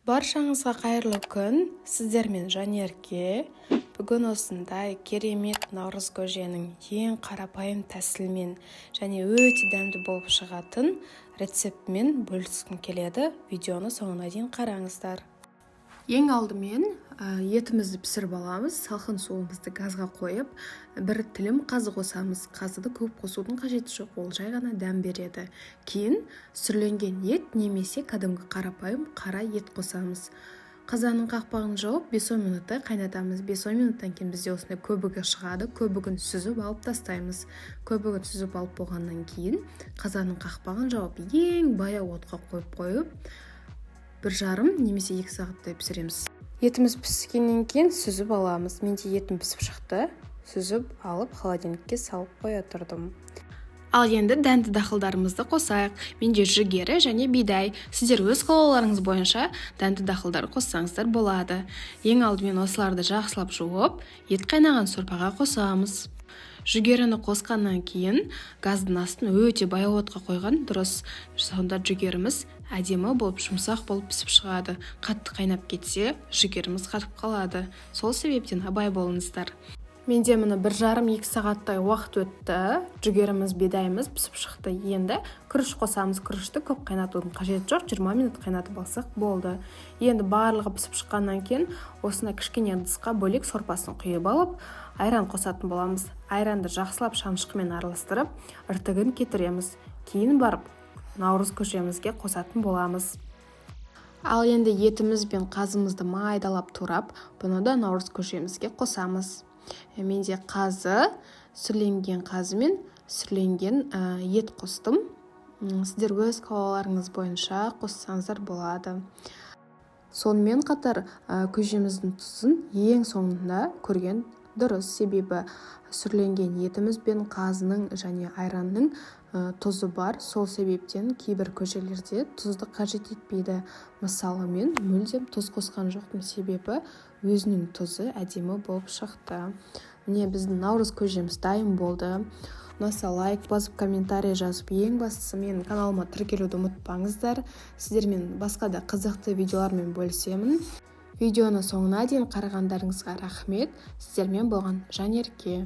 Баршаңызға қайырлы күн. Сіздермен Жанерке. Бүгін осындай керемет наурыз көженің ең қарапайым тәсілмен және өте дәмді болып шығатын рецептімен бөліскім келеді. Видеоны соңына дейін қараңыздар. Ең алдымен етімізді пісіріп аламыз. Салқын суымызды газға қойып, бір тілім қазы қосамыз. Қазыды көп қосудың қажеті жоқ, ол жай ғана дәм береді. Кейін сүрленген ет немесе кәдімгі қарапайым қара ет қосамыз. Қазанның қақпағын жауып 5-10 минуттай қайнатамыз. 5-10 минуттан кейін бізде осындай көбігі шығады. Көбігін сүзіп алып тастаймыз. Көбігін сүзіп алып болғаннан кейін қазанның қақпағын жауып ең баяу отқа қойып 1,5 немесе 2 сағаттай пісіреміз. Етіміз піскеннен кейін сүзіп аламыз. Менде етім пісіп шықты. Сүзіп алып холодильникке салып қоя тұрдым. Ал енді дәнді дақылдарымызды қосайық. Менде жүгері және бидай. Сіздер өз қалауларыңыз бойынша дәнді дақылдар қоссаңыздар болады. Ең алдымен осыларды жақсылап жуып, ет қайнаған сорпаға қосамыз. Жүгеріні қосқаннан кейін газдың астын өте баяу отқа қойған дұрыс. Сонда жүгеріміз әдемі болып, жұмсақ болып пісіп шығады. Қатты қайнап кетсе, жүгеріміз қатып қалады. Сол себептен абай болыңыздар. Менде мұны 1,5-2 сағаттай уақыт өтті. Жүгеріміз, бидайымыз пісіп шықты. Енді күріш қосамыз. Күрішті көп қайнатудың қажеті жоқ, 20 минут қайнатып алсақ болды. Енді барлығы пісіп шыққаннан кейін осына кішкене ыдысқа бөлек сорпасын құйып алып, айран қосатын боламыз. Айранды жақсылап шанышқымен араластырып, іртігін кетіреміз. Кейін барып наурыз көжемізге қосатын боламыз. Ал енді етіміз бен қазымызды майдалап турап, бұны да наурыз көжемізге қосамыз. Менде қазы, сүрленген қазы мен сүрленген ет қостым. Сіздер өз қалауларыңыз бойынша қоссаңыздар болады. Сонымен қатар көжеміздің тұзын ең соңында көрген дұрыс, себебі сүрленген етіміз бен қазының және айранның тұзы бар. Сол себептен кейбір көжелерде тұзды қажет етпейді. Мысалы, мен мүлдем тұз қосқан жоқпын, себебі өзінің тұзы әдемі болып шықты. Міне біздің наурыз көжеміз дайын болды. Ұнаса лайк басып, комментарий жазып, ең бастысы менің каналыма тіркелуді ұмытпаңыздар. Сіздермен басқа да қызықты видеолармен бөлісемін. Видеоны соңына дейін қарағандарыңызға рахмет. Сіздермен болған Жанерке.